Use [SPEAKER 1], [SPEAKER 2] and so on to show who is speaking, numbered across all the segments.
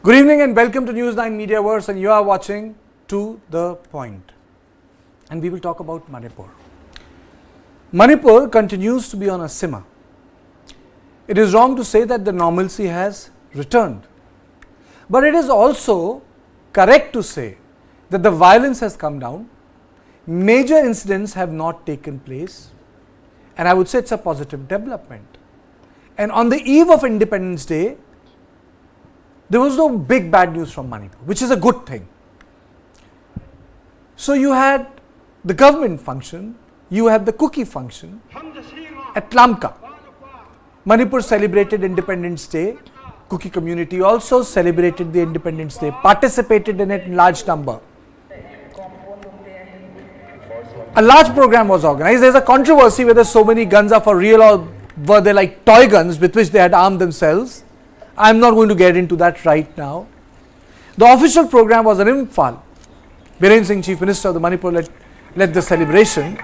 [SPEAKER 1] Good evening and welcome to News9 Mediaverse, and you are watching To The Point. And we will talk about Manipur. Manipur continues to be on a simmer. It is wrong to say that the normalcy has returned. But it is also correct to say that the violence has come down, major incidents have not taken place, and I would say it's a positive development. And on the eve of Independence Day, there was no big bad news from Manipur, which is a good thing. So you had the government function, you had the Kuki function at LAMKA. Manipur celebrated Independence Day. Kuki community also celebrated the Independence Day, participated in it in large number. A large program was organized. There's a controversy whether so many guns are for real or were they like toy guns with which they had armed themselves. I'm not going to get into that right now. The official program was in IMPHAL. Biren Singh, Chief Minister of the Manipur, led the celebration.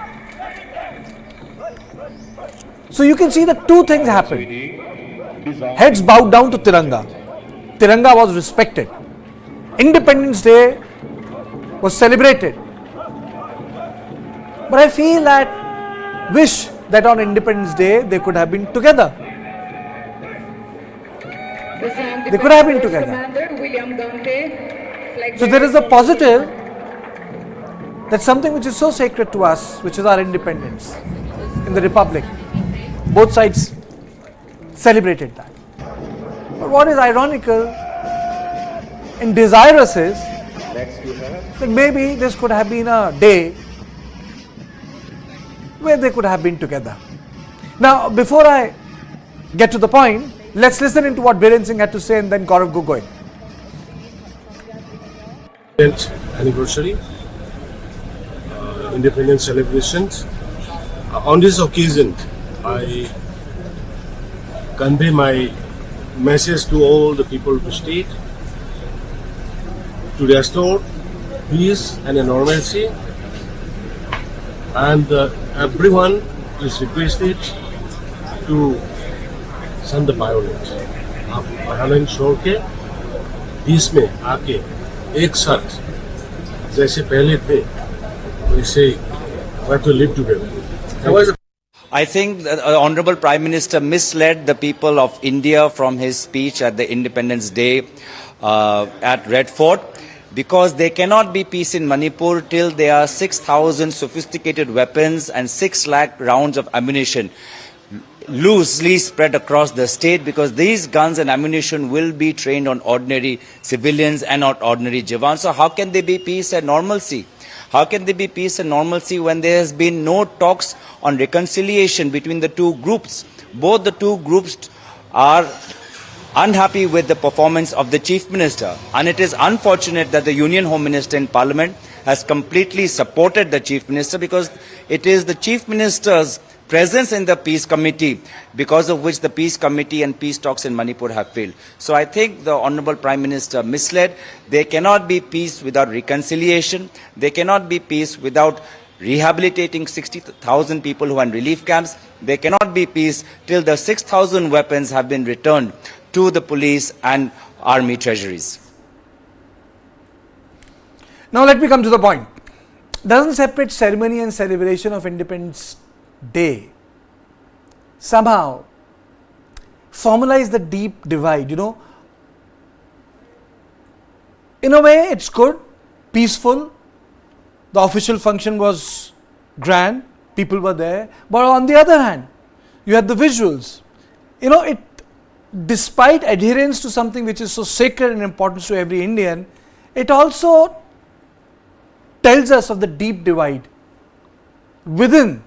[SPEAKER 1] So you can see that two things happened. Heads bowed down to Tiranga. Tiranga was respected. Independence Day was celebrated. But I feel that, wish that on Independence Day they could have been together. They could have been together. So there is a positive that something which is so sacred to us, which is our independence in the Republic, both sides celebrated that. But what is ironical and desirous is that maybe this could have been a day where they could have been together. Now, before I get to the point, let's listen into what Biren Singh had to say and then Gaurav Gogoi.
[SPEAKER 2] Anniversary, independence celebrations. On this occasion, I convey my message to all the people of the state to restore peace and normalcy, and everyone is requested to shun the violence. आप violence छोड़ के peace में आके एक साथ जैसे पहले थे वैसे we have to live together.
[SPEAKER 3] I think the Honorable Prime Minister misled the people of India from his speech at the Independence Day at Red Fort, because there cannot be peace in Manipur till there are 6,000 sophisticated weapons and 6 lakh rounds of ammunition loosely spread across the state, because these guns and ammunition will be trained on ordinary civilians and not ordinary jawans. So how can there be peace and normalcy? How can there be peace and normalcy when there has been no talks on reconciliation between the two groups? Both the two groups are unhappy with the performance of the Chief Minister, and it is unfortunate that the Union Home Minister in Parliament has completely supported the Chief Minister, because it is the Chief Minister's presence in the Peace Committee because of which the Peace Committee and peace talks in Manipur have failed. So I think the Honorable Prime Minister misled. There cannot be peace without reconciliation. There cannot be peace without rehabilitating 60,000 people who are in relief camps. There cannot be peace till the 6,000 weapons have been returned to the police and army treasuries.
[SPEAKER 1] Now let me come to the point. Doesn't separate ceremony and celebration of Independence Day somehow formalize the deep divide? In a way it's good, peaceful, the official function was grand, people were there, but on the other hand you had the visuals. It, despite adherence to something which is so sacred and important to every Indian, it also tells us of the deep divide within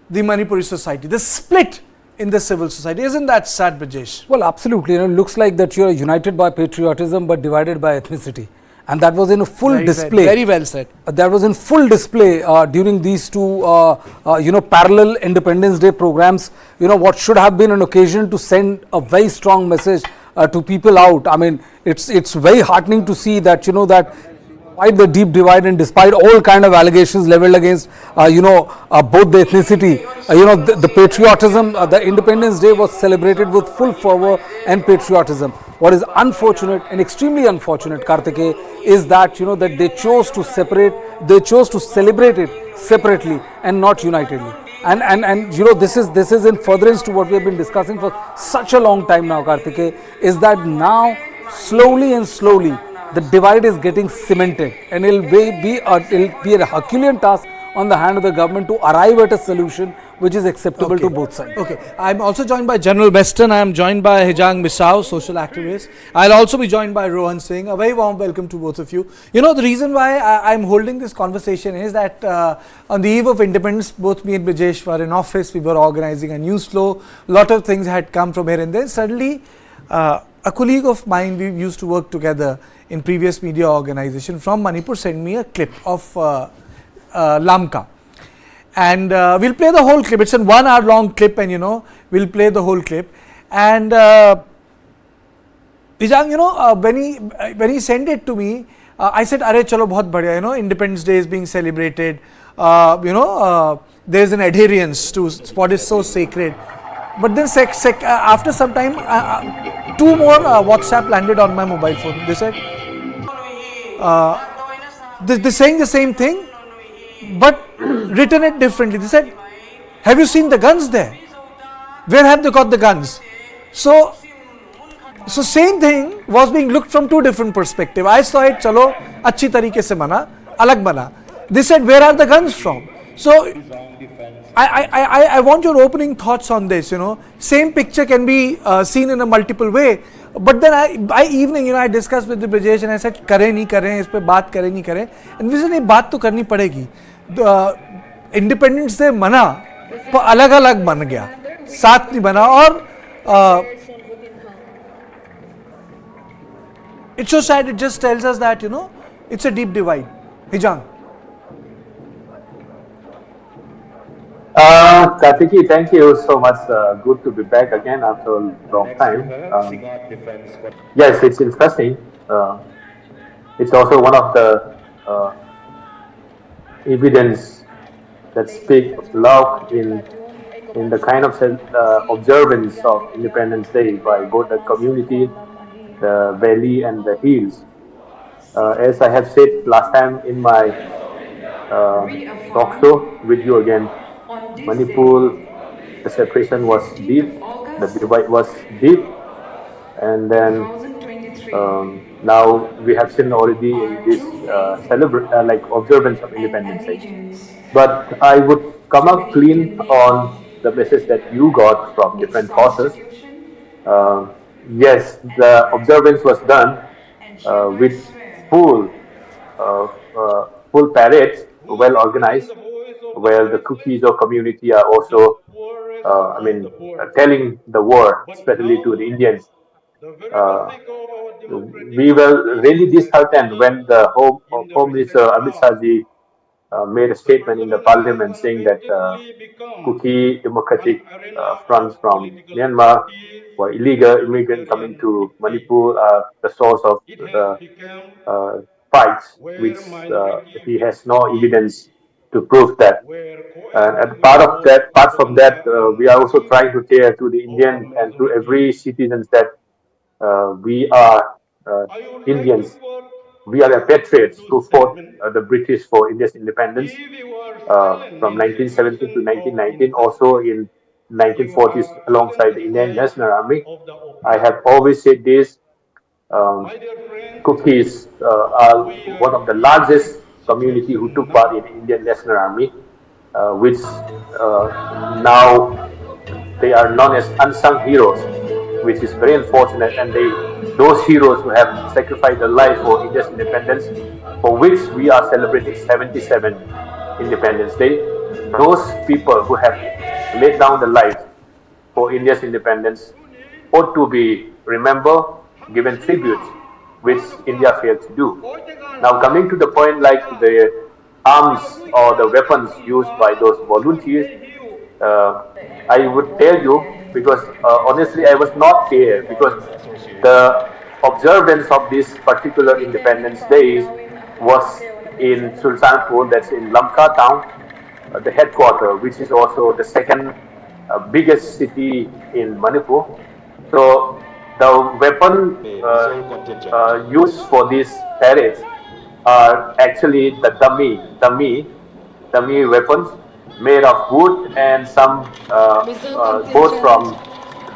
[SPEAKER 1] the Manipuri society, the split in the civil society. Isn't that sad, Brijesh?
[SPEAKER 4] Well, absolutely. It looks like that you are united by patriotism but divided by ethnicity. And that was in a full display.
[SPEAKER 1] Very well said.
[SPEAKER 4] That was in full display during these two, parallel Independence Day programs. What should have been an occasion to send a very strong message to people out. I mean, it's very heartening to see that, despite the deep divide and despite all kind of allegations leveled against both the ethnicity, the patriotism, the Independence Day was celebrated with full fervor and patriotism. What is unfortunate and extremely unfortunate, Kartikeya, is that that they chose to celebrate it separately and not unitedly. And this is in furtherance to what we have been discussing for such a long time now, Kartikeya, is that now slowly the divide is getting cemented, and it'll be a Herculean task on the hand of the government to arrive at a solution which is acceptable to both sides.
[SPEAKER 1] Okay, I'm also joined by General Weston. I am joined by Hijang Misao, social activist. I'll also be joined by Rohan Singh. A very warm welcome to both of you. The reason why I'm holding this conversation is that on the eve of independence, both me and Brijesh were in office. We were organizing a news flow. A lot of things had come from here and there. Suddenly, a colleague of mine, we used to work together in previous media organization from Manipur, sent me a clip of LAMKA. And we'll play the whole clip. It's a 1 hour long clip, and we'll play the whole clip. And Hijang, when he sent it to me, I said, "Arey chalo, bahut badhiya, Independence Day is being celebrated. There is an adherence to what is so sacred." But then after some time, 2 more WhatsApp landed on my mobile phone. They said, they're saying the same thing, but written it differently. They said, "Have you seen the guns there? Where have they got the guns?" So same thing was being looked from 2 different perspectives. I saw it, chalo, achhi tarike se bana, alag bana. They said, "Where are the guns from?" So I want your opening thoughts on this. Same picture can be seen in a multiple way. But then by evening, I discussed with the Brijesh and I said, "Kare nahi kare, is pe baat kare nahi kare." And we said, "Nahi, baat to karni padegi." Independence Day mana, पर अलग अलग बन गया, साथ नहीं बना. और it's so sad. It just tells us that it's a deep divide. Hijang.
[SPEAKER 5] Kartikeya, thank you so much. Good to be back again after a long time. Yes, it's interesting. It's also one of the evidence that speaks loud in the kind of observance of Independence Day by both the community, the valley, and the hills. As I have said last time in my talk show with you again, Manipur, the separation was deep, the divide was deep, and then now we have seen already in this observance of Independence Day. But I would come up clean on the message that you got from different sources. Yes, the observance was done with full parades, well organized, where the Kuki community are also, telling the world, especially to the Indians. We were really disheartened when the Home Minister Amit Shahji made a statement in the parliament saying that Kuki Democratic Fronts from Myanmar were illegal immigrants coming to Manipur are the source of the fights, which he has no evidence to prove that. And apart from that, we are also trying to tell to the Indian and to every citizen that we are Indians. We are the patriots who fought the British for India's independence from 1917 to 1919, also in 1940s alongside the Indian National Army. I have always said this, Kukis are one of the largest community who took part in the Indian National Army, which now they are known as unsung heroes, which is very unfortunate. And those heroes who have sacrificed their life for India's independence, for which we are celebrating 77 Independence Day, those people who have laid down their life for India's independence ought to be remembered, given tribute, which India failed to do. Now, coming to the point, like the arms or the weapons used by those volunteers, I would tell you, because honestly I was not there, because the observance of this particular Independence Day was in Sultanpur, that's in LAMKA town, the headquarters, which is also the second biggest city in Manipur. So the weapon used for these parades are actually the dummy weapons made of wood and some both from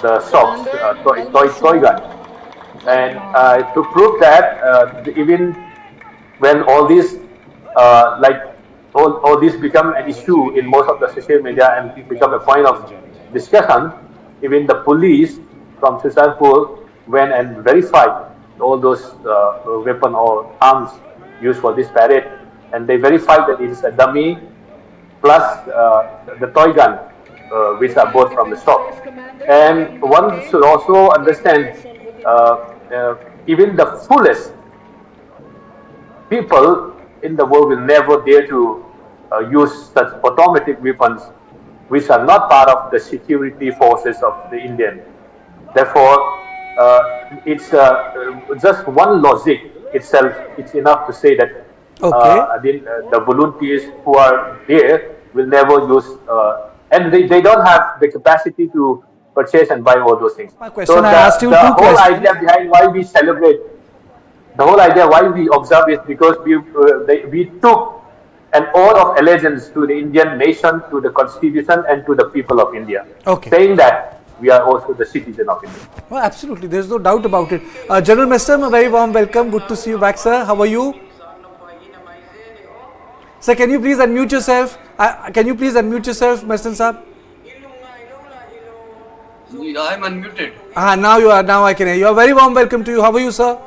[SPEAKER 5] the shops, toy gun. And to prove that, even when all these like all this become an issue in most of the social media and become a point of discussion, even the police from Susanpur went and verified all those weapon or arms used for this parade, and they verified that it is a dummy plus the toy gun, which are bought from the shop. And one should also understand, even the fullest people in the world will never dare to use such automatic weapons which are not part of the security forces of the Indian. Therefore, it's just one logic itself. It's enough to say that the volunteers who are there will never use, and they don't have the capacity to purchase and buy all those things.
[SPEAKER 1] My question, I asked you two questions.
[SPEAKER 5] The whole idea behind why we celebrate, the whole idea why we observe is because we took an oath of allegiance to the Indian nation, to the constitution, and to the people of India, saying that we are also the citizen of India.
[SPEAKER 1] Well, absolutely, there's no doubt about it. General Mestam, a very warm welcome. Good to see you back, sir. How are you? Sir, can you please unmute yourself? Can you please unmute yourself, Mestam sir?
[SPEAKER 6] I'm unmuted.
[SPEAKER 1] Now you are. Now I can hear you. A very warm welcome to you. How are you, sir?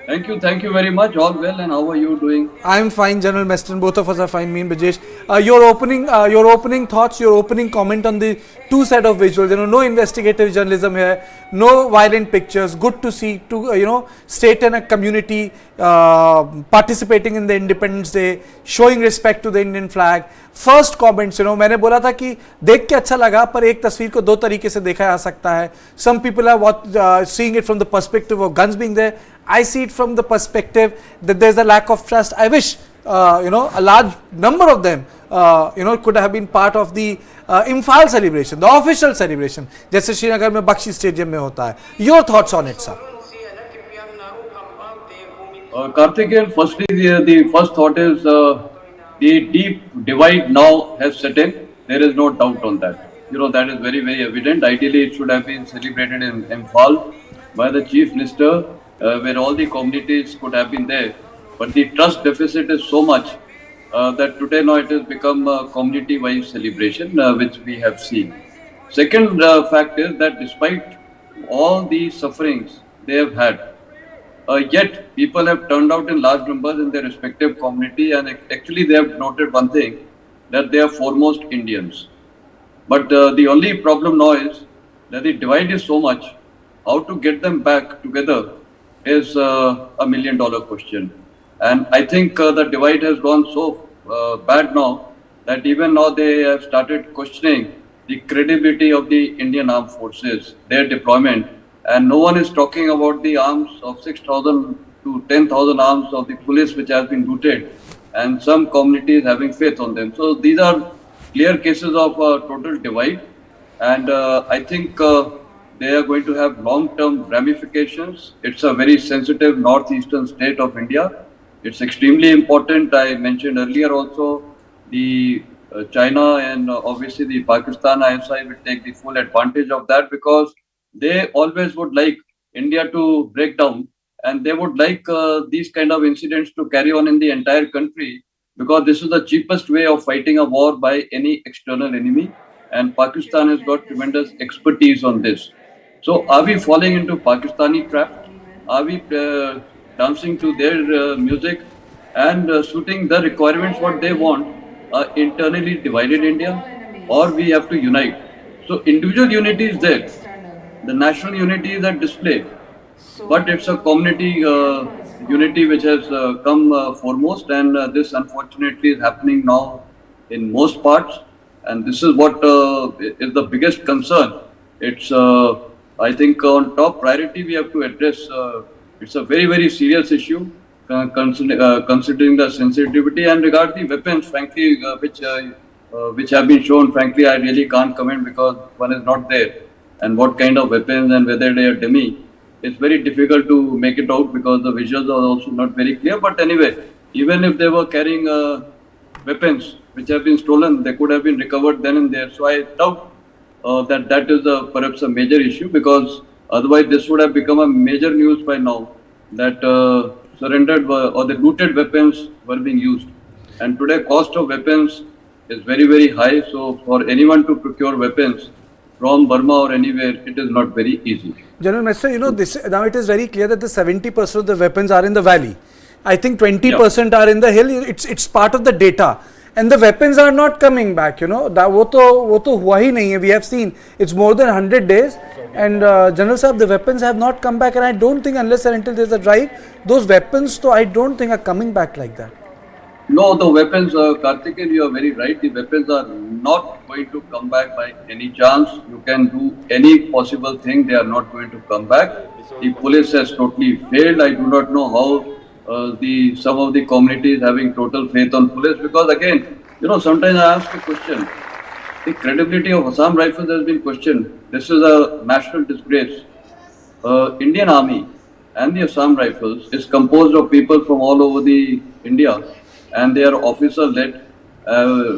[SPEAKER 6] Thank you very much. All well, and how are you doing?
[SPEAKER 1] I'm fine, General Meston. Both of us are fine. Me and Brijesh. Your opening thoughts, your opening comment on the two set of visuals. No investigative journalism here, no violent pictures. Good to see state and a community participating in the Independence Day, showing respect to the Indian flag. First comments, मैंने बोला था कि देख के अच्छा लगा, पर एक तस्वीर को दो तरीके से देखा जा सकता है. Some people are seeing it from the perspective of guns being there. I see it from the perspective that there's a lack of trust. I wish, a large number of them, could have been part of the IMPHAL celebration, the official celebration, जैसे श्रीनगर में Bakshi stadium में होता है. Your thoughts on it, sir?
[SPEAKER 6] Kartikeya, firstly, the first thought is the deep divide now has set in. There is no doubt on that. That is very, very evident. Ideally, it should have been celebrated in IMPHAL by the Chief Minister, where all the communities could have been there. But the trust deficit is so much that today now it has become a community-wide celebration, which we have seen. Second fact is that despite all the sufferings they have had, yet people have turned out in large numbers in their respective community, and actually they have noted one thing, that they are foremost Indians. But the only problem now is that the divide is so much, how to get them back together is $1 million question. And I think the divide has gone so bad now that even now they have started questioning the credibility of the Indian armed forces, their deployment. And no one is talking about the arms of 6,000 to 10,000 arms of the police which has been looted, and some communities having faith on them. So these are clear cases of total divide, and I think they are going to have long-term ramifications. It's a very sensitive northeastern state of India. It's extremely important. I mentioned earlier also the China and obviously the Pakistan ISI will take the full advantage of that, because they always would like India to break down, and they would like these kind of incidents to carry on in the entire country, because this is the cheapest way of fighting a war by any external enemy, and Pakistan has got tremendous expertise on this. So are we falling into Pakistani trap? Are we dancing to their music and suiting the requirements what they want, internally divided India, or we have to unite? So individual unity is there. The national unity is at display, but it's a community unity which has come foremost, and this unfortunately is happening now in most parts, and this is what is the biggest concern. It's I think on top priority we have to address. It's a very, very serious issue. considering the sensitivity. And regarding the weapons, frankly, which have been shown, frankly, I really can't comment because one is not there. And what kind of weapons and whether they are dummy, it's very difficult to make it out because the visuals are also not very clear. But anyway, even if they were carrying weapons which have been stolen, they could have been recovered then and there. So I doubt that is perhaps a major issue, because otherwise this would have become a major news by now, that surrendered or the looted weapons were being used. And today cost of weapons is very, very high. So for anyone to procure weapons from Burma or anywhere, it is not very easy.
[SPEAKER 1] General Minister, now it is very clear that the 70% of the weapons are in the valley. I think 20% are in the hill. It's part of the data. And the weapons are not coming back, वो तो हुआ ही नहीं है. We have seen it's more than 100 days. And General Sahab, the weapons have not come back. And I don't think unless and until there's a drive, those weapons, I don't think are coming back like that.
[SPEAKER 6] No, the weapons, Kartikeya, you are very right. The weapons are not going to come back by any chance. You can do any possible thing, they are not going to come back. The police has totally failed. I do not know how some of the communities having total faith on police, because again, sometimes I ask a question. The credibility of Assam Rifles has been questioned. This is a national disgrace. Indian Army and the Assam Rifles is composed of people from all over the India, and they are officer-led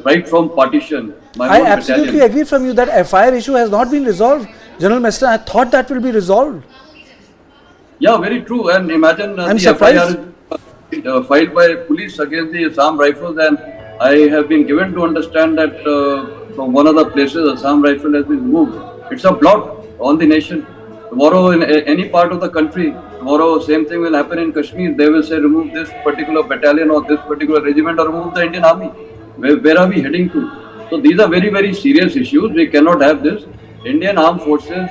[SPEAKER 6] right from partition.
[SPEAKER 1] I absolutely agree from you that FIR issue has not been resolved. General Minister, I thought that will be resolved.
[SPEAKER 6] Yeah, very true. And imagine
[SPEAKER 1] I'm
[SPEAKER 6] the
[SPEAKER 1] surprised.
[SPEAKER 6] FIR filed by police against the Assam Rifles, and I have been given to understand that from one of the places Assam Rifle has been removed. It's a blot on the nation. Tomorrow in any part of the country, tomorrow same thing will happen in Kashmir. They will say remove this particular battalion or this particular regiment or remove the Indian Army. Where are we heading to? So these are very, very serious issues. We cannot have this. Indian armed forces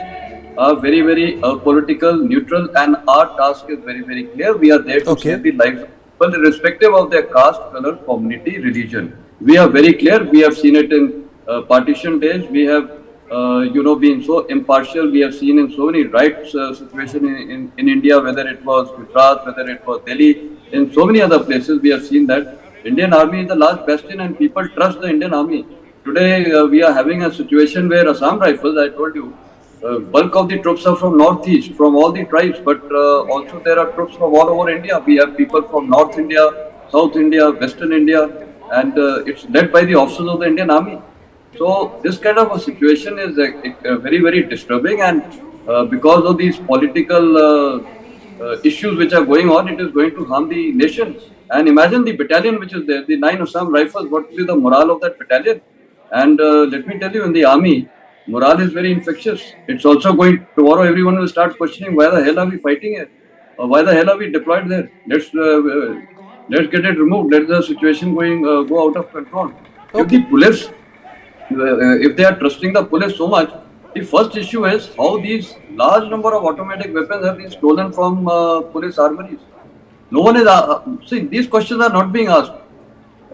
[SPEAKER 6] are very, very political, neutral, and our task is very, very clear. We are there to save the lives of people, irrespective of their caste, color, community, religion. We are very clear. We have seen it in partition days. We have been so impartial. We have seen in so many rights situation in India, whether it was Gujarat, whether it was Delhi, in so many other places, we have seen that Indian Army is the last bastion and people trust the Indian Army. Today, we are having a situation where Assam Rifles, I told you, bulk of the troops are from northeast, from all the tribes, but also there are troops from all over India. We have people from North India, South India, Western India, and it's led by the officers of the Indian Army. So this kind of a situation is very, very disturbing, and because of these political issues which are going on, it is going to harm the nation. And imagine the battalion which is there, the 9 Assam Rifles, what will be the morale of that battalion? And let me tell you, in the army, morale is very infectious. It's also going, tomorrow everyone will start questioning, why the hell are we fighting here? Or why the hell are we deployed there? Let's get it removed. Let the situation go out of control. If the police, if they are trusting the police so much, the first issue is how these large number of automatic weapons have been stolen from police armories. No one is, see, these questions are not being asked.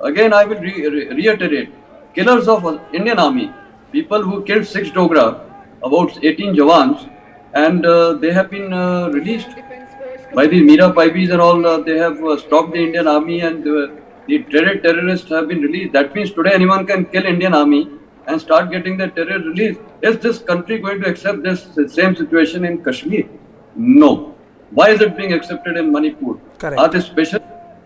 [SPEAKER 6] Again, I will reiterate, killers of Indian Army, people who killed 6 Dogra, about 18 Jawans, and they have been released by the Mira Paibis and all. They have stopped the Indian Army, and the dreaded terrorists have been released. That means today anyone can kill Indian Army and start getting the terror released. Is this country going to accept this same situation in Kashmir? No. Why is it being accepted in Manipur?
[SPEAKER 1] Correct.
[SPEAKER 6] Are they special?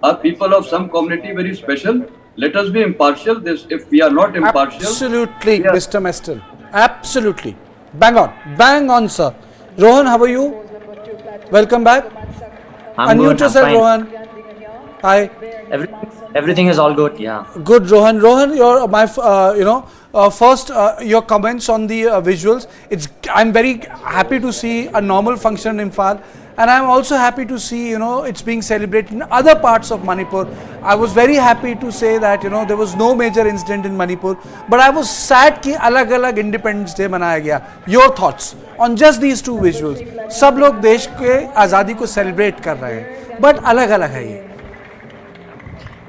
[SPEAKER 6] Are people of some community very special? Let us be impartial. If we are not impartial.
[SPEAKER 1] Absolutely, yeah. Mr. Mestel. Absolutely. Bang on. Bang on, sir. Rohan, how are you? Welcome back. Unmute yourself, Rohan. Hi.
[SPEAKER 7] Everything is all good, yeah.
[SPEAKER 1] Good, Rohan. Rohan, your first your comments on the visuals. I'm very happy to see a normal function in IMPHAL, and I'm also happy to see it's being celebrated in other parts of Manipur. I was very happy to say that there was no major incident in Manipur, but I was sad कि अलग-अलग Independence Day मनाया गया. Your thoughts on just these two visuals? सब लोग देश के आज़ादी को celebrate कर रहे हैं, but अलग-अलग है ये.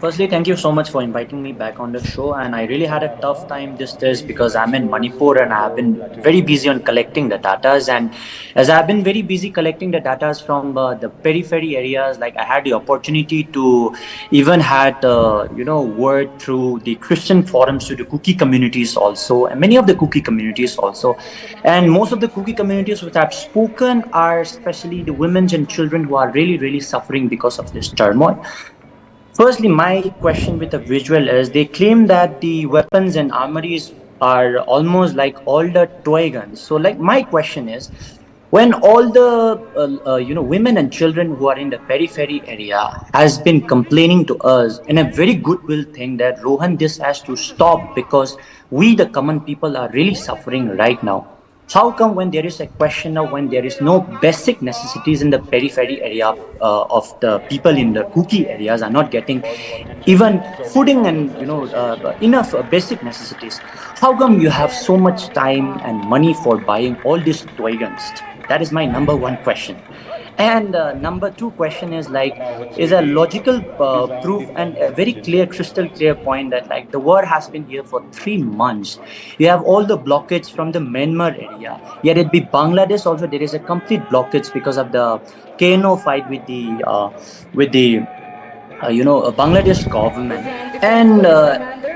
[SPEAKER 7] Firstly, thank you so much for inviting me back on the show. And I really had a tough time this test because I'm in Manipur and I have been very busy on collecting the datas. And as I've been very busy collecting the datas from the periphery areas, like I had the opportunity to even had word through the Christian forums to the Kuki communities also, and many of the Kuki communities also. And most of the Kuki communities which I've spoken are especially the women and children who are really, really suffering because of this turmoil. Firstly, my question with the visual is they claim that the weapons and armories are almost like all the toy guns. So, like, my question is when all the women and children who are in the periphery area has been complaining to us in a very goodwill thing that Rohan, this has to stop because we the common people are really suffering right now. How come when there is a question of when there is no basic necessities in the periphery area of the people in the Kuki areas are not getting even fooding and enough basic necessities? How come you have so much time and money for buying all these toy guns? That is my number one question. And number two question is like, is a logical proof and a very clear, crystal clear point that like the war has been here for 3 months. You have all the blockage from the Myanmar area. Yet it be Bangladesh also there is a complete blockage because of the KNO fight with the Bangladesh government. And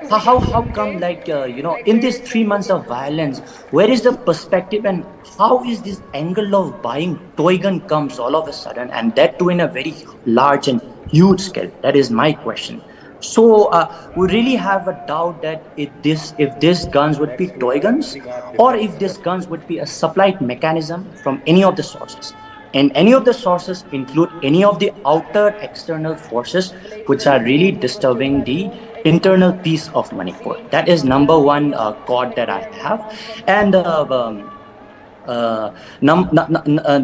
[SPEAKER 7] how come like in these 3 months of violence, where is the perspective and how is this angle of buying toy gun comes all of a sudden, and that too in a very large and huge scale? That is my question. So we really have a doubt that if these guns would be toy guns, or if these guns would be a supplied mechanism from any of the sources. And any of the sources include any of the outer external forces which are really disturbing the internal peace of Manipur. That is number one code that I have. And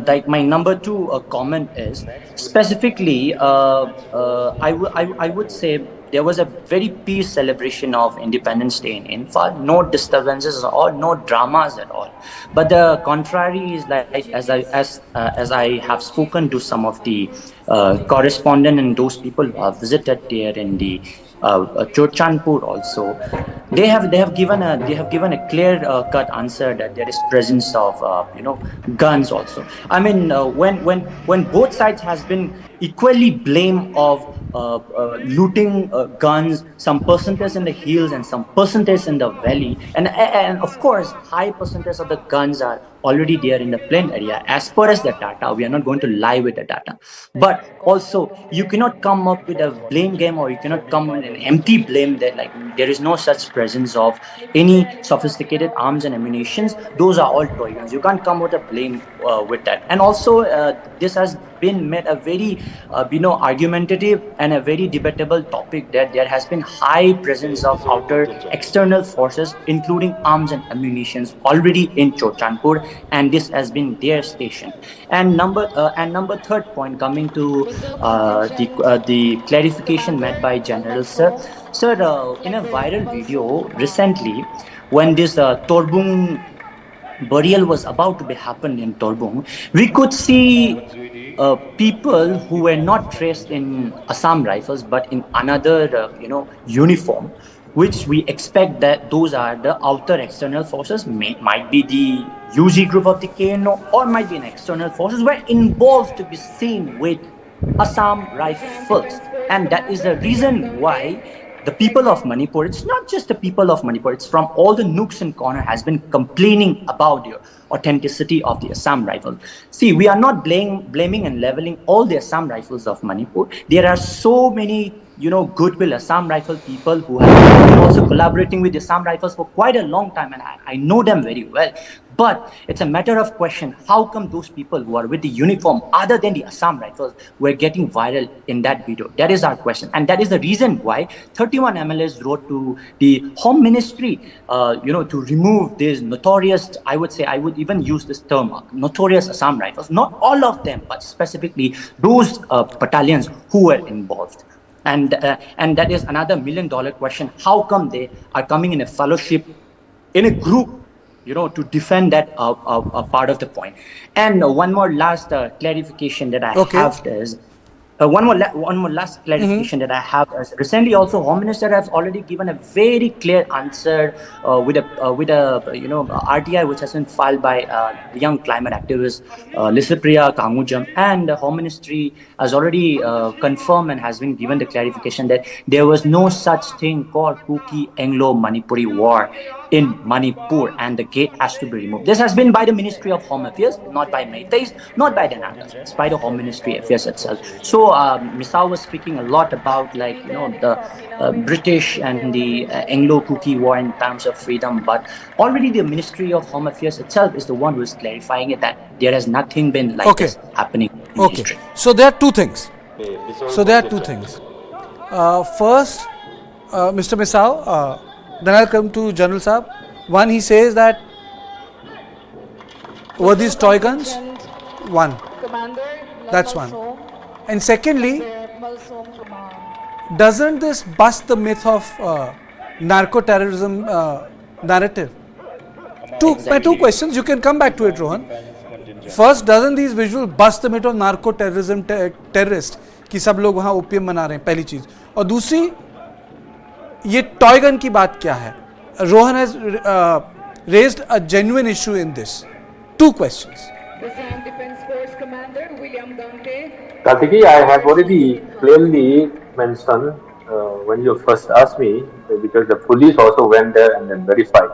[SPEAKER 7] like my number two comment is specifically, I would say there was a very peace celebration of Independence Day in IMPHAL. No disturbances or no dramas at all. But the contrary is like as I have spoken to some of the correspondent and those people who have visited there in the CHURACHANDPUR also, they have given a clear cut answer that there is presence of guns also. I mean when both sides has been equally blamed of looting guns, some percentage in the hills and some percentage in the valley, and of course high percentage of the guns are already there in the plain area. As per as the data, we are not going to lie with the data, but also you cannot come up with a blame game, or you cannot come with an empty blame that like there is no such presence of any sophisticated arms and ammunitions. Those are all toy guns. You can't come with a blame with that. And also this has been made a very argumentative and a very debatable topic that there has been high presence of outer external forces including arms and ammunitions already in CHURACHANDPUR, and this has been their station. And number third point, coming to the clarification made by General Sir. Sir, in a viral video recently, when this Torbung burial was about to be happened in Torbung, we could see people who were not dressed in Assam Rifles but in another uniform, which we expect that those are the outer external forces, might be the UG group of the KNO, or might be an external forces, were involved to be seen with Assam Rifles. And that is the reason why the people of Manipur, it's not just the people of Manipur, it's from all the nooks and corners, has been complaining about the authenticity of the Assam Rifle. See, we are not blaming and leveling all the Assam Rifles of Manipur. There are so many goodwill Assam Rifle people who have been also collaborating with the Assam Rifles for quite a long time, and I know them very well. But it's a matter of question, how come those people who are with the uniform other than the Assam Rifles were getting viral in that video? That is our question. And that is the reason why 31 MLAs wrote to the Home Ministry, to remove these notorious, I would even use this term, notorious Assam Rifles. Not all of them, but specifically those battalions who were involved. And that is another $1 million question. How come they are coming in a fellowship, in a group, to defend that part of the point? And one more last clarification that I have is, one more last clarification that I have. Recently, also, Home Minister has already given a very clear answer with a RTI which has been filed by the young climate activist Lisapriya Kamujam, and the Home Ministry has already confirmed and has been given the clarification that there was no such thing called Kuki Anglo-Manipuri war in Manipur, and the gate has to be removed. This has been by the Ministry of Home Affairs, not by Meiteis, not by the NAGAS. It's by the Home Ministry Affairs itself. So Misal was speaking a lot about the British and the Anglo-Kuki war in terms of freedom, but already the Ministry of Home Affairs itself is the one who is clarifying it that there has nothing been like this happening in history.
[SPEAKER 1] So there are two things. First, Mr. Misal, then I'll come to General Saab. One, he says that were these toy guns? One. That's one. And secondly, doesn't this bust the myth of narco-terrorism narrative? Two questions. You can come back to it, Rohan. First, doesn't these visuals bust the myth of narco-terrorism terrorist कि सब लोग वहाँ opium बना रहे हैं, पहली चीज. और दूसरी, ये टॉय गन की बात क्या है? Rohan has raised a genuine issue in this. Two questions.
[SPEAKER 5] Kartikeya, I have already plainly mentioned when you first asked me, because the police also went there and then verified.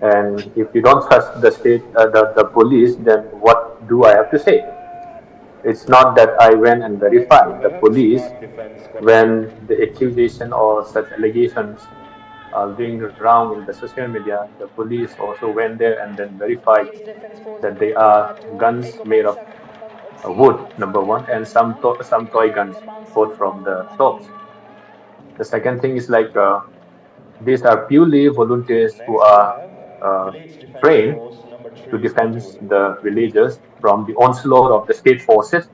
[SPEAKER 5] And if you don't trust the state, the police, then what do I have to say? It's not that I went and verified. The police, when the accusation or such allegations are being round in the social media, the police also went there and then verified that they are guns made of wood, number one, and some toy guns bought from the shops. The second thing is like these are purely volunteers who are trained to defend the villagers from the onslaught of the state forces,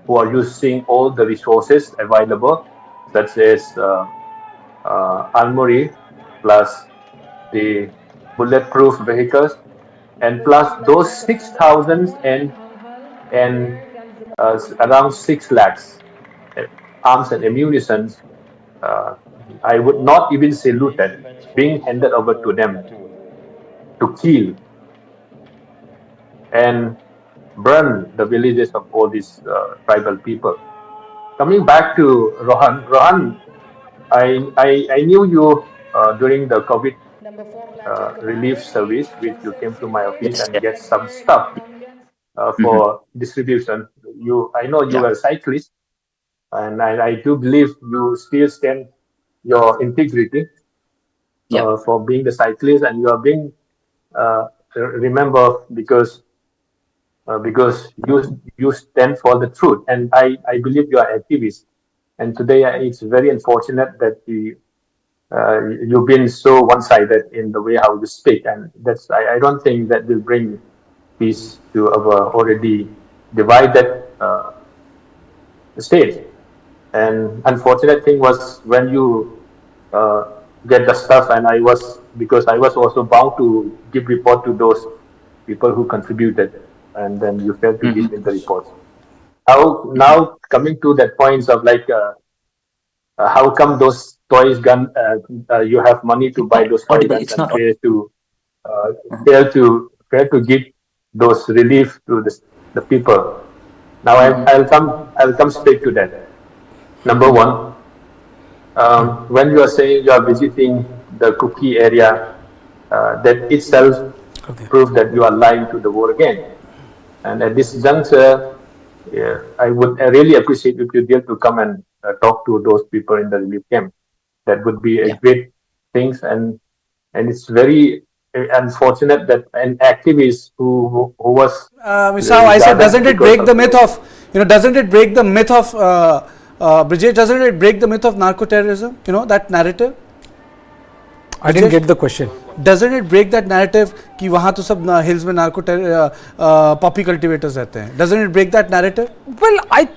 [SPEAKER 5] who are using all the resources available, such as armory, plus the bulletproof vehicles, and plus those 6,000 and around 6 lakhs arms and ammunition. I would not even say looted, being handed over to them to kill and burn the villages of all these tribal people. Coming back to Rohan, I knew you during the COVID relief service, which you came to my office and get some stuff for distribution. I know you were a cyclist, and I do believe you still stand your integrity for being the cyclist, and you are being remembered because you stand for the truth, and I believe you are activist. And today it's very unfortunate that you've been so one-sided in the way how you speak, and that's I don't think that will bring peace to our already divided state. And unfortunate thing was when you get the stuff, and because I was also bound to give report to those people who contributed, and then you failed to give in the reports. How now coming to that points of like how come those toys gun you have money to buy those toy guns and fail to give those relief to the people. Now I'll come straight to that. Number one, when you are saying you are visiting the Kuki area, that itself proves that you are lying to the world again. And at this juncture, I would really appreciate if you dare to come and talk to those people in the relief camp. That would be a great thing, and it's very unfortunate that an activist who was.
[SPEAKER 1] Misal, I said, doesn't it break the myth of Brijesh? Doesn't it break the myth of narco-terrorism? That narrative.
[SPEAKER 4] I didn't get the question.
[SPEAKER 1] Doesn't it break that narrative कि वहाँ तो सब hills में narco poppy cultivators रहते हैं? Doesn't it break that narrative?
[SPEAKER 4] Well, I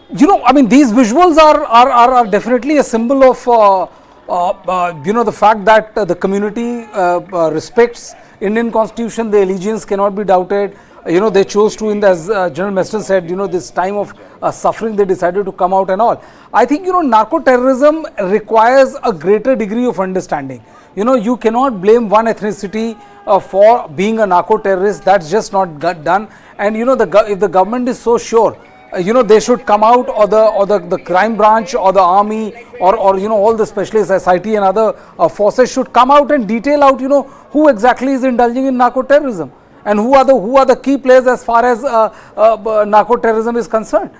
[SPEAKER 4] mean, these visuals are definitely a symbol of the fact that the community respects Indian Constitution. The allegiance cannot be doubted. they chose to, as General Meston said, this time of suffering, they decided to come out and all. I think, narco-terrorism requires a greater degree of understanding. You cannot blame one ethnicity for being a narco-terrorist. That's just not done. And, if the government is so sure, they should come out, or the crime branch or the army or all the specialist SIT and other forces should come out and detail out who exactly is indulging in narco-terrorism and who are the key players as far as narco-terrorism is concerned,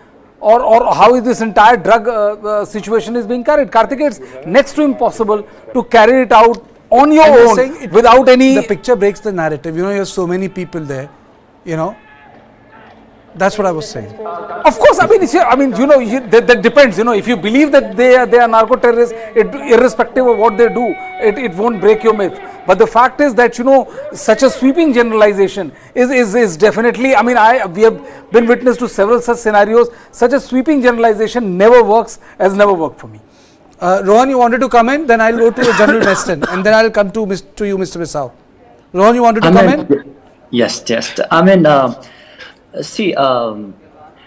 [SPEAKER 4] or how is this entire drug situation is being carried. Kartikeya, it's next to impossible to carry it out on your own without any.
[SPEAKER 1] The picture breaks the narrative. You have so many people there. That's what I was saying.
[SPEAKER 4] Of course, that depends. If you believe that they are narco-terrorists, irrespective of what they do, it won't break your myth. But the fact is that such a sweeping generalization is definitely. We have been witness to several such scenarios. Such a sweeping generalization never works, has never worked for me.
[SPEAKER 1] Rohan, you wanted to comment? Then I'll go to General Meston, and then I'll come to you, Mr. Misau. Rohan, you wanted to comment?
[SPEAKER 7] Yes. See,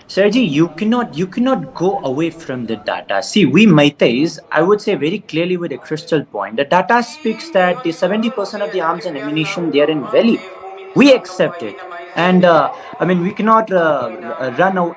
[SPEAKER 7] Sergi, you cannot go away from the data. See, we Meiteis, I would say very clearly with a crystal point, the data speaks that the 70% of the arms and ammunition they are in Valley. We accept it, and we cannot run away.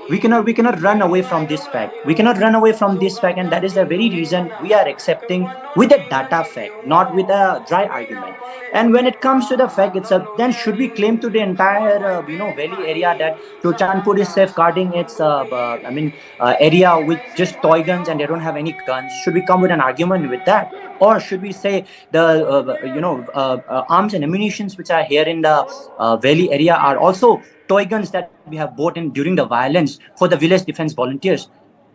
[SPEAKER 7] We cannot run away from this fact. We cannot run away from this fact, and that is the very reason we are accepting with a data fact, not with a dry argument. And when it comes to the fact itself, then should we claim to the entire valley area that CHURACHANDPUR is safeguarding its area with just toy guns and they don't have any guns? Should we come with an argument with that, or should we say the arms and ammunitions which are here in the valley area are also toy guns that we have bought in during the violence for the village defense volunteers?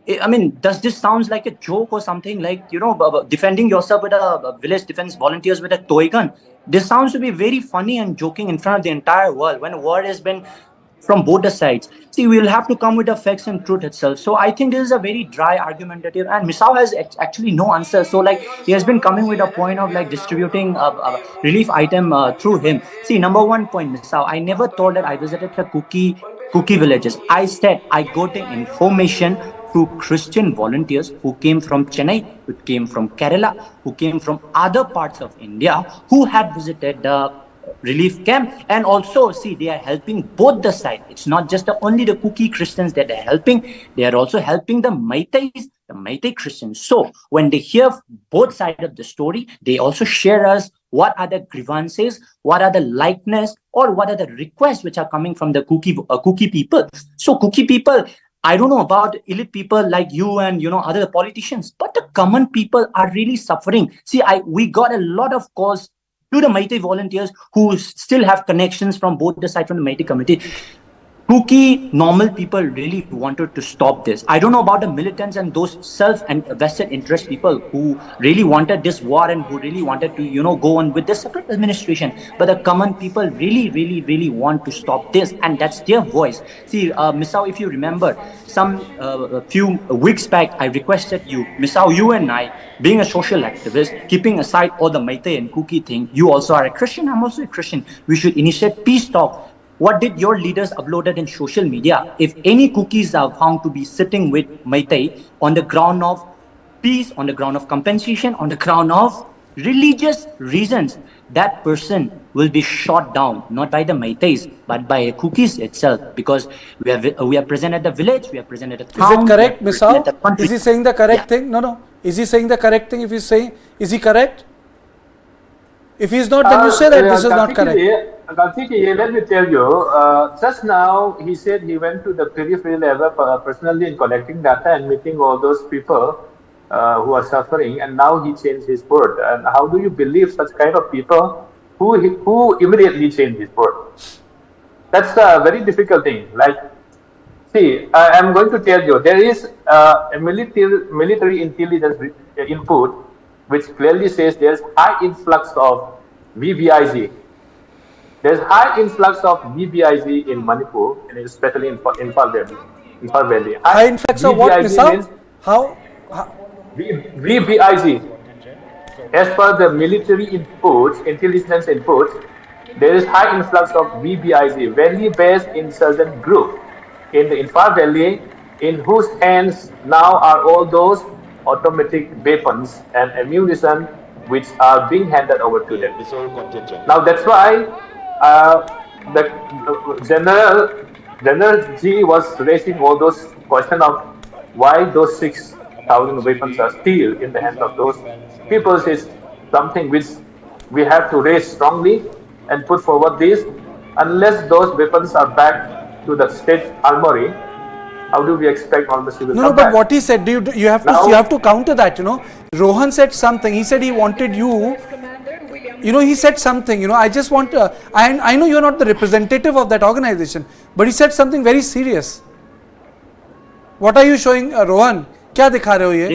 [SPEAKER 7] Does this sound like a joke or something, like, defending yourself with a village defense volunteers with a toy gun? This sounds to be very funny and joking in front of the entire world when a war has been from both the sides. See, we will have to come with the facts and truth itself. So I think this is a very dry argumentative, and Misau has actually no answer. So he has been coming with a point of distributing a relief item through him. See, number one point, Misau, I never thought that I visited the Kuki villages. I said I got the information through Christian volunteers who came from Chennai, who came from Kerala, who came from other parts of India, who had visited the relief camp. And also, see, they are helping both the sides. It's not just only the Kuki Christians that they're helping, they are also helping the Meiteis, the Meitei Christians. So when they hear both sides of the story, they also share us what are the grievances, what are the likeness, or what are the requests which are coming from the Kuki people. So Kuki people, I don't know about elite people like you and other politicians, but the common people are really suffering. See, we got a lot of calls to the Meitei volunteers who still have connections from both the side from the Meitei community. Kuki normal people really wanted to stop this. I don't know about the militants and those self and vested interest people who really wanted this war and who really wanted to go on with the separate administration. But the common people really want to stop this, and that's their voice. See, Misau, if you remember, some few weeks back, I requested you, Misau, you and I, being a social activist, keeping aside all the Meitei and Kuki thing, you also are a Christian, I'm also a Christian. We should initiate peace talk. What did your leaders uploaded in social media? If any Kukis are found to be sitting with Meitei on the ground of peace, on the ground of compensation, on the ground of religious reasons, that person will be shot down, not by the Meiteis, but by Kukis itself, because we are present at the village, we are present at the town.
[SPEAKER 1] Is it correct, Misau? Is he saying the correct thing? No. Is he saying the correct thing? If he's saying, is he correct? If he's not, then you say that this is not correct.
[SPEAKER 5] Kartikeya, let me tell you, just now he said he went to the periphery level personally in collecting data and meeting all those people who are suffering, and now he changed his word. And how do you believe such kind of people who immediately change his word? That's a very difficult thing. See, I'm going to tell you, there is a military intelligence input which clearly says there's high influx of VBIZ. There's high influx of VBIZ in Manipur, and especially in IMPHAL Valley.
[SPEAKER 1] High influx of what, Misau? How?
[SPEAKER 5] VBIZ. As per the military inputs, intelligence inputs, there is high influx of VBIZ, Valley-based insurgent group, in the Imphal Valley, in whose hands now are all those automatic weapons and ammunition which are being handed over to them. Now that's why the General G was raising all those questions of why those 6,000 weapons are still in the hands of those people is something which we have to raise strongly and put forward this. Unless those weapons are back to the state armory, how do we expect all the civil?
[SPEAKER 1] No, but what he said, you have to counter that. Rohan said something. He said he wanted you. He said something. I just want. I know you're not the representative of that organization, but he said something very serious. What are you showing, Rohan? क्या दिखा रहे हो ये?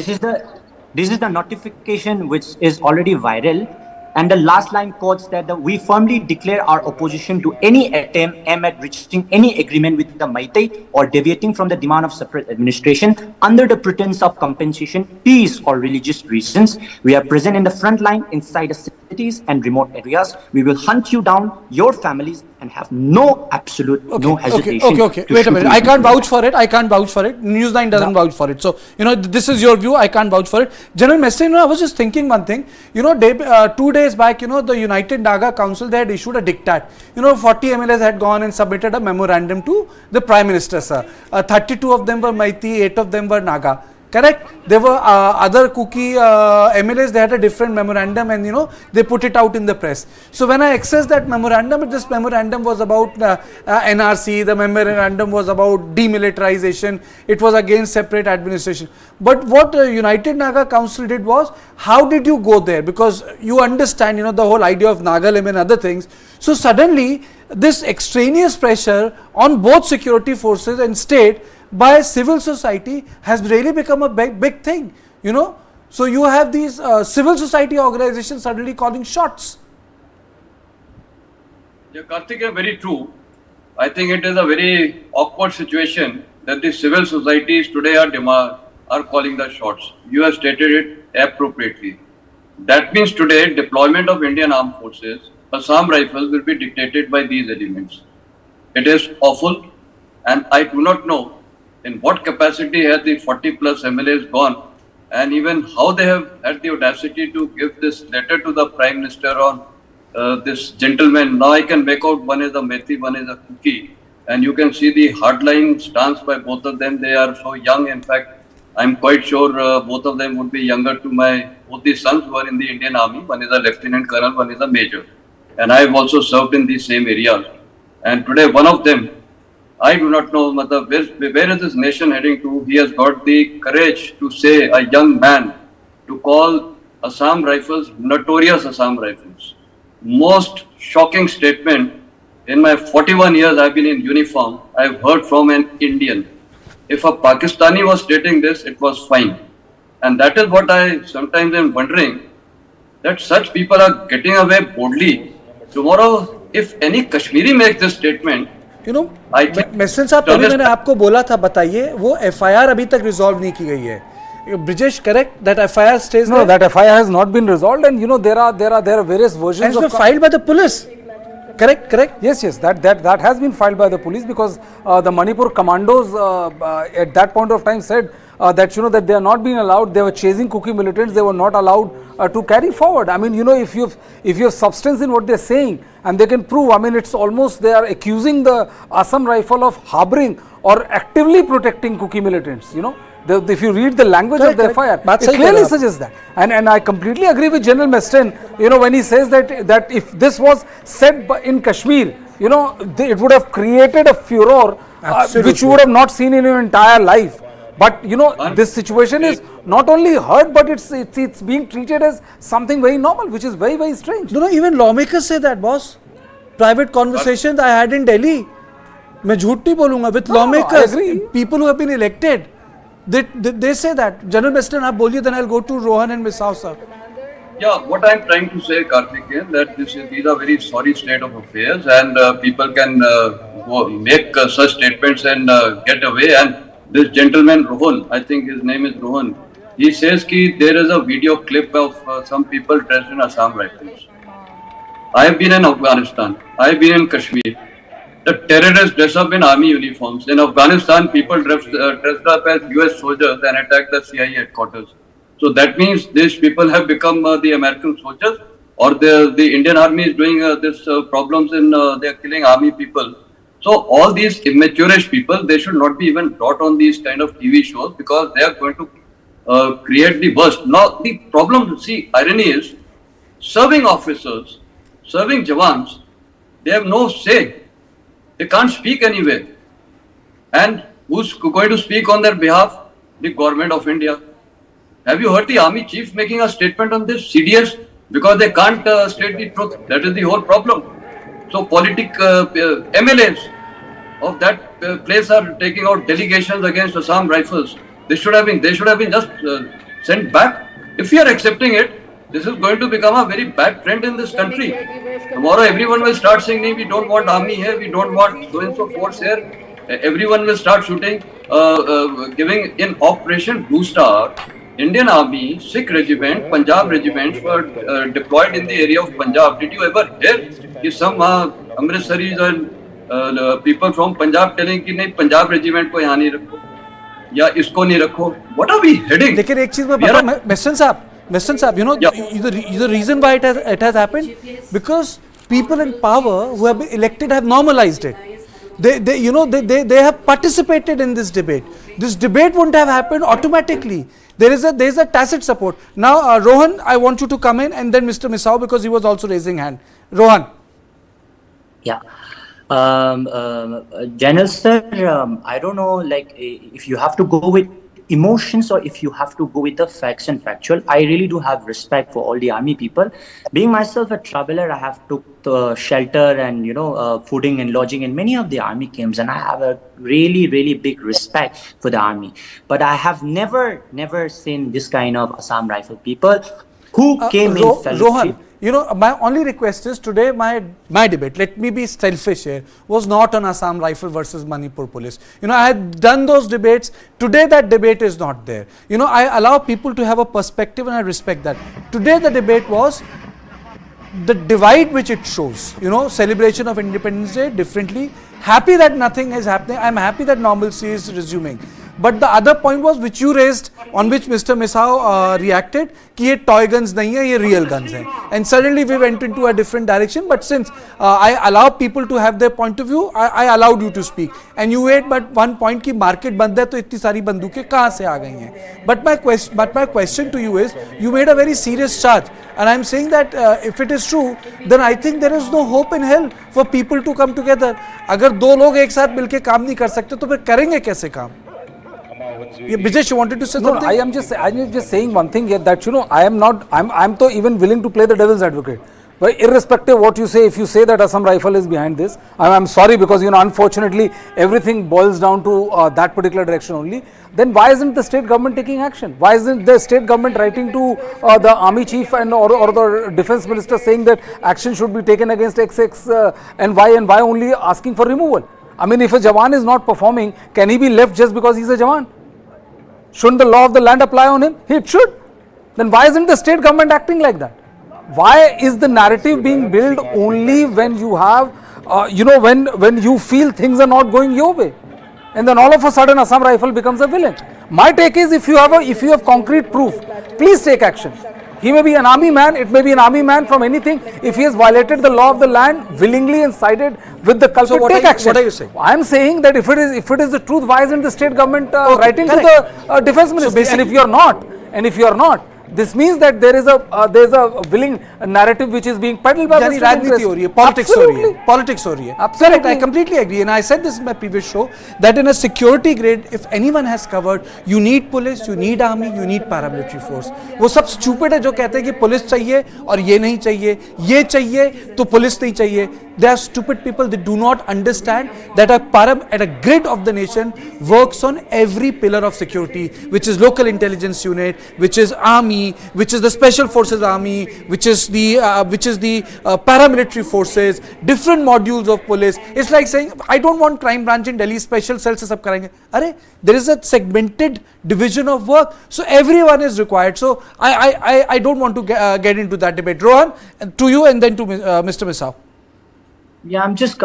[SPEAKER 7] This is the notification which is already viral, and the last line quotes that we firmly declare our opposition to any attempt aimed at reaching any agreement with the Meitei or deviating from the demand of separate administration under the pretense of compensation, peace or religious reasons. We are present in the front line inside the cities and remote areas. We will hunt you down, your families, and have no hesitation.
[SPEAKER 1] Okay. Wait a minute. I can't vouch for it. News9 doesn't vouch for it. So, this is your view. I can't vouch for it. General Mestre, I was just thinking one thing. 2 days back, the United Naga Council, they had issued a diktat. 40 MLAs had gone and submitted a memorandum to the Prime Minister, sir. 32 of them were Meitei, 8 of them were Naga. Correct? There were other Kuki MLAs, they had a different memorandum and they put it out in the press. So when I accessed that memorandum, this memorandum was about NRC, the memorandum was about demilitarization, it was against separate administration. But what United Naga Council did was, how did you go there? Because you understand, the whole idea of Nagaland and other things. So suddenly, this extraneous pressure on both security forces and state by civil society has really become a big thing, So you have these civil society organizations suddenly calling shots.
[SPEAKER 6] Yeah, Kartikeya, very true. I think it is a very awkward situation that the civil societies today are calling the shots. You have stated it appropriately. That means today deployment of Indian Armed Forces, Assam Rifles will be dictated by these elements. It is awful, and I do not know in what capacity has the 40 plus MLAs gone, and even how they have had the audacity to give this letter to the Prime Minister on this gentleman. Now I can make out one is a Meitei, one is a Kuki, and you can see the hardline stance by both of them. They are so young. In fact, I'm quite sure both of them would be younger to both the sons who are in the Indian Army. One is a Lieutenant Colonel, one is a Major. And I have also served in the same areas. And today one of them, I do not know where is this nation heading to. He has got the courage to say, a young man, to call Assam Rifles notorious Assam Rifles. Most shocking statement. In my 41 years I've been in uniform, I've heard from an Indian. If a Pakistani was stating this, it was fine. And that is what I sometimes am wondering, that such people are getting away boldly. Tomorrow, if any Kashmiri makes this statement,
[SPEAKER 1] mason साहब पहले मैंने आपको बोला था, बताइए वो FIR अभी तक रिजॉल्व नहीं की गई है. Brijesh, correct? That FIR stays there?
[SPEAKER 4] No, that FIR has not been resolved, and there are various versions.
[SPEAKER 1] And it's been filed by the police. Correct?
[SPEAKER 4] Yes, that has been filed by the police, because the Manipur commandos at that point of time said that that they are not being allowed. They were chasing Kuki militants. They were not allowed to carry forward. I mean, if you have substance in what they are saying, and they can prove, I mean, it's almost they are accusing the Assam Rifle of harboring or actively protecting Kuki militants. If you read the language of the FIR, it clearly suggests that. And I completely agree with General Mestre, when he says that if this was said in Kashmir, it would have created a furor which you would have not seen in your entire life. But this situation is not only heard, but it's being treated as something very normal, which is very, very strange.
[SPEAKER 1] Even lawmakers say that, boss. Private conversations I had in Delhi. मैं झूठ नहीं बोलूँगा, with lawmakers, people who have been elected. They say that. General Mestre, आप बोलिए, then I'll go to Rohan and Ms. Sir.
[SPEAKER 6] Yeah, what I'm trying to say, Kartikeya, that these are very sorry state of affairs, and people can make such statements and get away. And this gentleman, Rohan, I think his name is Rohan, he says that there is a video clip of some people dressed in Assam Rifles. I have been in Afghanistan. I have been in Kashmir. The terrorists dress up in army uniforms. In Afghanistan, people dressed up as US soldiers and attacked the CIA headquarters. So that means these people have become the American soldiers, or the Indian army is doing this problems in they are killing army people. So all these immaturish people, they should not be even brought on these kind of TV shows, because they are going to create the worst. Now the problem, see, irony is, serving officers, serving Jawans, they have no say. They can't speak anywhere. And who's going to speak on their behalf? The government of India. Have you heard the army chief making a statement on this? CDS? Because they can't state the truth. That is the whole problem. So MLAs of that place are taking out delegations against Assam Rifles. They should have been just sent back. If we are accepting it, this is going to become a very bad trend in this country. Tomorrow everyone will start saying, we don't want army here, we don't want so-and-so force here. Everyone will start shooting, giving in Operation Blue Star. Indian Army, Sikh regiment, Punjab regiments were deployed in the area of Punjab. Did you ever hear some Amritsaris and people from Punjab telling कि नहीं Punjab regiment को यहाँ नहीं रखो या इसको नहीं रखो? What are we heading?
[SPEAKER 1] लेकिन एक चीज मैं बता, Mr. Saab, you know, the reason why it has happened, because people in power who have been elected have normalized it. They have participated in this debate. This debate wouldn't have happened automatically. There is a tacit support. Now, Rohan, I want you to come in, and then Mr. Misao, because he was also raising hand. Rohan.
[SPEAKER 7] Yeah. General sir, I don't know, like, if you have to go with emotions or if you have to go with the facts and factual. I really do have respect for all the army people. Being myself a traveler, I have took shelter and fooding and lodging in many of the army camps, and I have a really big respect for the army. But I have never seen this kind of Assam Rifle people who came in fellowship.
[SPEAKER 1] Rohan, my only request is, today my debate, let me be selfish here, was not on Assam Rifle versus Manipur Police. I had done those debates. Today that debate is not there. I allow people to have a perspective, and I respect that. Today the debate was the divide which it shows. Celebration of Independence Day differently. Happy that nothing is happening. I'm happy that normalcy is resuming. But the other point was, which you raised, on which Mr. Misao reacted, कि ये toy guns नहीं है, ये real guns हैं. And suddenly we went into a different direction. But since I allow people to have their point of view, I allowed you to speak. And you made but one point कि market बंद है, तो इतनी सारी बंदूकें कहाँ से आ गई हैं? But my question to you is, you made a very serious charge. And I'm saying that if it is true, then I think there is no hope in hell for people to come together. अगर दो लोग एक साथ मिलके काम नहीं कर सकते, तो फिर करेंगे कैसे काम? Brijesh, you wanted to say something?
[SPEAKER 4] No, I'm just saying one thing here, that I'm so even willing to play the devil's advocate. But irrespective of what you say, if you say that Assam Rifle is behind this, I'm sorry, because unfortunately everything boils down to that particular direction only. Then why isn't the state government taking action? Why isn't the state government writing to the army chief and or the defense minister saying that action should be taken against XX and why only asking for removal? I mean, if a Jawan is not performing, can he be left just because he's a Jawan? Shouldn't the law of the land apply on him? It should. Then why isn't the state government acting like that? Why is the narrative being built only when you have, when you feel things are not going your way? And then all of a sudden Assam Rifle becomes a villain. My take is, if you have concrete proof, please take action. He may be an army man, it may be an army man from anything. If he has violated the law of the land willingly and sided with the culprit, take action.
[SPEAKER 1] What are you saying?
[SPEAKER 4] I am saying that if it is the truth, why isn't the state government writing to the defense ministry? And if you are not, this means that there is a willing narrative which is being peddled by the state interest.
[SPEAKER 1] Politics हो रही है. Absolutely. I completely agree, and I said this in my previous show, that in a security grade, if anyone has covered, you need police, you need army, you need paramilitary force. वो सब stupid है जो कहते हैं कि police चाहिए और ये नहीं चाहिए तो पुलिस नहीं चाहिए. They are stupid people. They do not understand that a grid of the nation works on every pillar of security, which is local intelligence unit, which is army, army, which is the special forces army, which is the paramilitary forces, different modules of police. It's like saying, I don't want crime branch in Delhi, special cells se sab karenge. Arey, there is a segmented division of work, so everyone is required. So I don't want to get into that debate. Rohan, to you and then to Mr. Misau.
[SPEAKER 7] Yeah, I'm just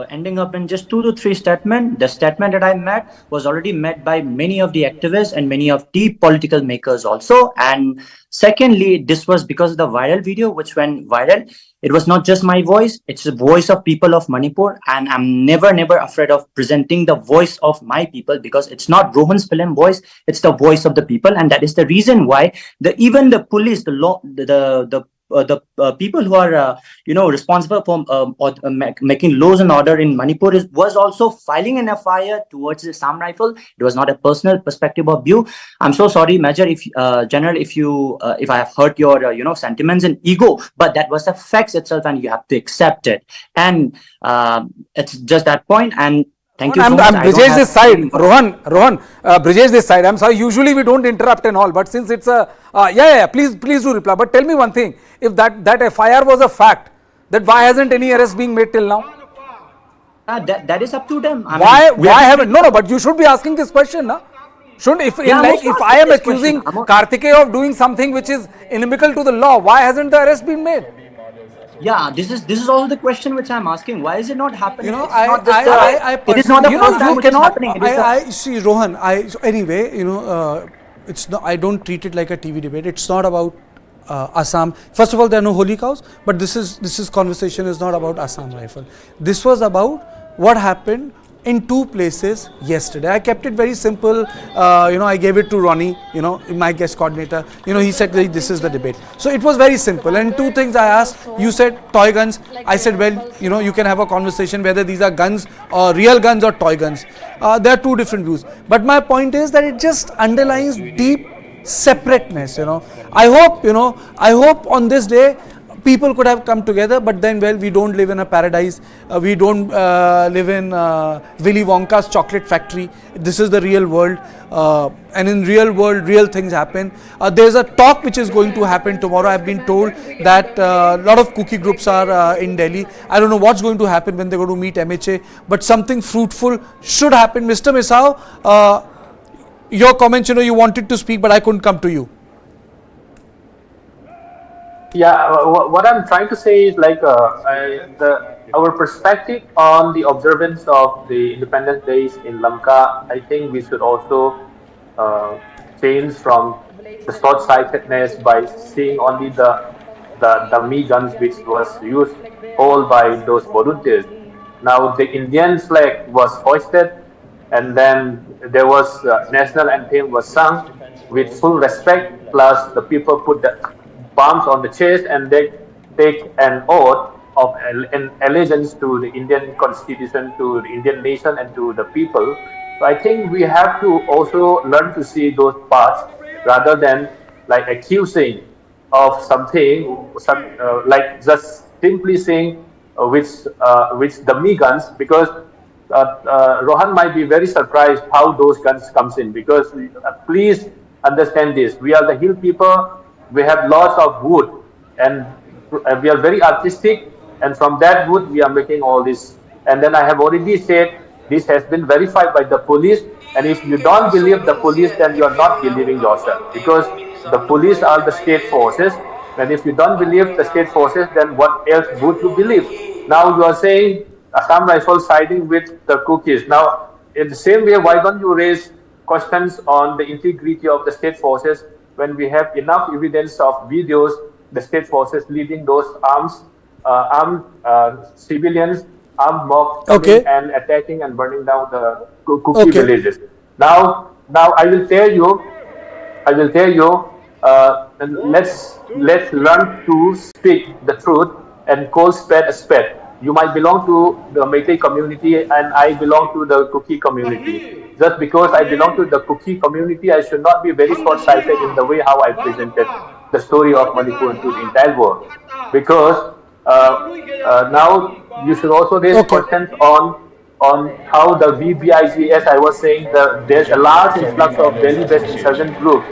[SPEAKER 7] ending up in just 2 to 3 statements. The statement that I made was already met by many of the activists and many of the political makers also. And secondly, this was because of the viral video which went viral. It was not just my voice, it's the voice of people of Manipur. And I'm never afraid of presenting the voice of my people, because it's not Rohan's film voice, it's the voice of the people. And that is the reason why even the police, the law, the people who are responsible for making laws and order in Manipur was also filing an FIR towards the Assam rifle. It was not a personal perspective of view. I'm so sorry, Major, if General, if I have hurt your sentiments and ego, but that was the facts itself, and you have to accept it. And it's just that point. And thank you so much.
[SPEAKER 4] I'm Brijesh this side. Rohan, Brijesh this side. I'm sorry. Usually we don't interrupt and all, but since it's a please do reply. But tell me one thing: if that FIR was a fact, that why hasn't any arrest being made till now?
[SPEAKER 7] That is up to them.
[SPEAKER 4] Why haven't? No. But you should be asking this question, na? Shouldn't if I am accusing Kartikeya of doing something which is inimical to the law, why hasn't the arrest been made?
[SPEAKER 7] Yeah, this is also the question which I'm asking. Why is it not happening?
[SPEAKER 1] It
[SPEAKER 7] is not the first time which is happening.
[SPEAKER 1] I see, Rohan. Anyway, it's not. I don't treat it like a TV debate. It's not about Assam. First of all, there are no holy cows. But this conversation is not about Assam rifle. This was about what happened in 2 places yesterday. I kept it very simple. I gave it to Ronnie, my guest coordinator. He said this is the debate. So it was very simple. And 2 things I asked. You said toy guns. I said, well, you can have a conversation whether these are guns or real guns or toy guns. There are 2 different views. But my point is that it just underlines deep separateness. I hope on this day people could have come together, but then, well, we don't live in a paradise. We don't live in Willy Wonka's chocolate factory. This is the real world, and in real world, real things happen. There's a talk which is going to happen tomorrow. I've been told that a lot of Kuki groups are in Delhi. I don't know what's going to happen when they're going to meet MHA, but something fruitful should happen. Mr. Misau, your comments, you wanted to speak, but I couldn't come to you.
[SPEAKER 5] Yeah, what I'm trying to say is like our perspective on the observance of the Independence Days in LAMKA. I think we should also change from the short-sightedness by seeing only the dummy guns which was used all by those volunteers. Now the Indian flag was hoisted, and then there was national anthem was sung with full respect. Plus the people put the palms on the chest and they take an oath of an allegiance to the Indian Constitution, to the Indian nation, and to the people. So I think we have to also learn to see those parts rather than like accusing of something, like just simply saying which dummy guns, because Rohan might be very surprised how those guns comes in, because please understand this, we are the hill people. We have lots of wood, and we are very artistic, and from that wood we are making all this. And then I have already said this has been verified by the police, and if you don't believe the police, then you are not believing yourself, because the police are the state forces, and if you don't believe the state forces, then what else would you believe? Now you are saying Assam Rifle siding with the Kukis. Now in the same way, why don't you raise questions on the integrity of the state forces when we have enough evidence of videos, the state forces leading those armed civilians, armed mobs and attacking and burning down the Kuki villages. Now I will tell you, let's learn to speak the truth and call spade a spade. You might belong to the Meitei community and I belong to the Kuki community. Just because I belong to the Kuki community, I should not be very short-sighted in the way how I presented the story of Manipur to the entire world. Because now you should also raise questions on how the VBIG, as I was saying, there's a large influx of Delhi-based insurgent groups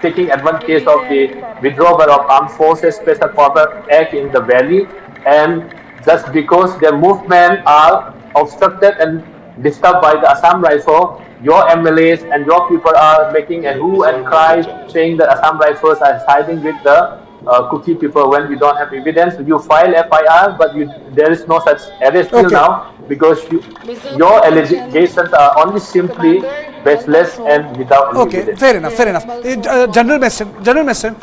[SPEAKER 5] taking advantage of the withdrawal of Armed Forces Special Forces Act in the valley, and just because their movement are obstructed and disturbed by the Assam Rifle, your MLAs and your people are making a hue and cry, saying that Assam Rifles are siding with the Kuki people when we don't have evidence. You file FIR, but there is no such arrest till now, because your allegations are only simply baseless and without any evidence.
[SPEAKER 1] Fair enough. General Messon,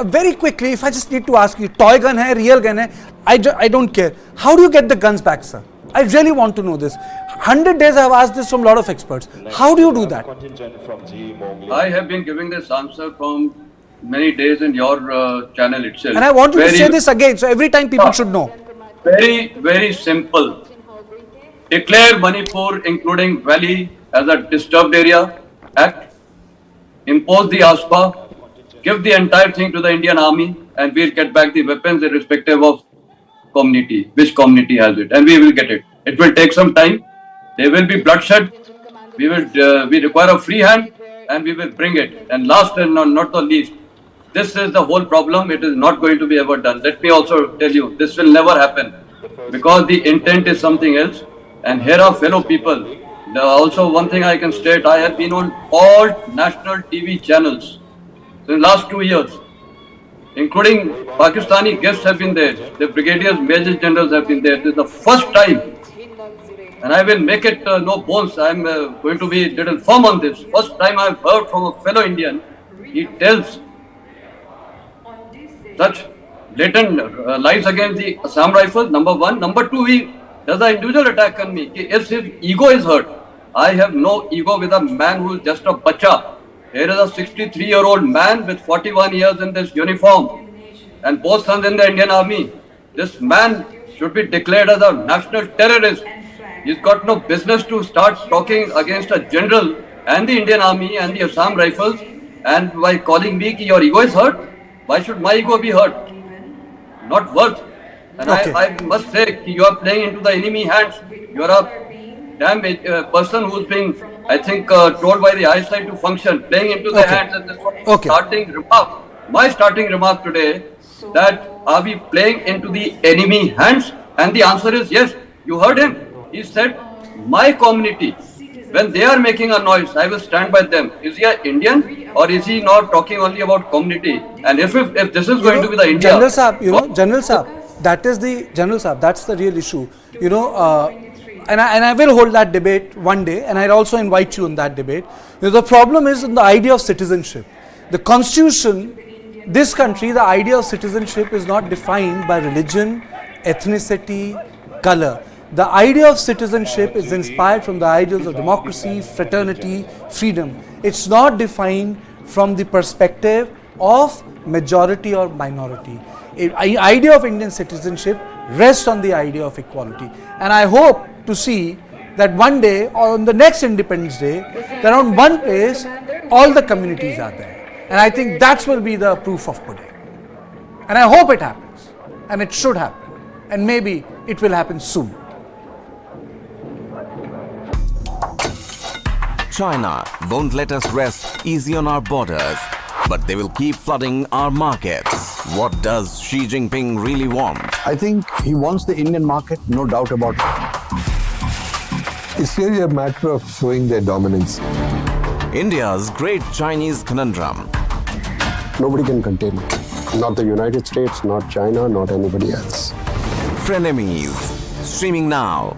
[SPEAKER 1] very quickly, if I just need to ask you, toy gun hai, real gun hai, I don't care. How do you get the guns back, sir? I really want to know this. 100 days I have asked this from a lot of experts. How do you do that?
[SPEAKER 6] I have been giving this answer from many days in your channel itself.
[SPEAKER 1] And I want you to say this again, so every time people should know.
[SPEAKER 6] Very, very simple. Declare Manipur, including Valley, as a disturbed area act. Impose the ASPA. Give the entire thing to the Indian Army, and we'll get back the weapons irrespective of community, which community has it, and we will get it. It will take some time. There will be bloodshed. We require a free hand, and we will bring it. And last and not the least, this is the whole problem. It is not going to be ever done. Let me also tell you, this will never happen, because the intent is something else. And here are fellow people. Also, one thing I can state, I have been on all national TV channels since last 2 years, including Pakistani guests have been there. The brigadiers, major generals have been there. This is the first time, and I will make it no bones. I am going to be a little firm on this. First time I have heard from a fellow Indian, he tells such blatant lies against the Assam Rifles, number one. Number two, he does an individual attack on me. If his ego is hurt, I have no ego with a man who is just a bacha. Here is a 63-year-old man with 41 years in this uniform and both sons in the Indian Army. This man should be declared as a national terrorist. He's got no business to start talking against a general and the Indian Army and the Assam Rifles, and by calling me ki your ego is hurt. Why should my ego be hurt? Not worth. And I must say, you are playing into the enemy hands. You are a damn person who's being, I think, told by the eyesight to function, playing into the hands. And this was starting remark. My starting remark today, that are we playing into the enemy hands? And the answer is yes. You heard him. He said, my community, when they are making a noise, I will stand by them. Is he an Indian, or is he not talking only about community? And if this is going to be the India...
[SPEAKER 1] General Saab, General Saab, that is the, General Saab, that's the real issue. And I will hold that debate one day, and I'll also invite you in that debate. The problem is in the idea of citizenship. The constitution, this country, the idea of citizenship is not defined by religion, ethnicity, color. The idea of citizenship is inspired from the ideals of democracy, fraternity, freedom. It's not defined from the perspective of majority or minority. The idea of Indian citizenship rests on the idea of equality. And I hope to see that one day, or on the next Independence Day, that on one place, all the communities are there. And I think that will be the proof of pudding. And I hope it happens. And it should happen. And maybe it will happen soon.
[SPEAKER 8] China won't let us rest easy on our borders, but they will keep flooding our markets. What does Xi Jinping really want?
[SPEAKER 9] I think he wants the Indian market, no doubt about it.
[SPEAKER 10] It's really a matter of showing their dominance.
[SPEAKER 8] India's great Chinese conundrum.
[SPEAKER 10] Nobody can contain it. Not the United States, not China, not anybody else.
[SPEAKER 8] Frenemies. Streaming now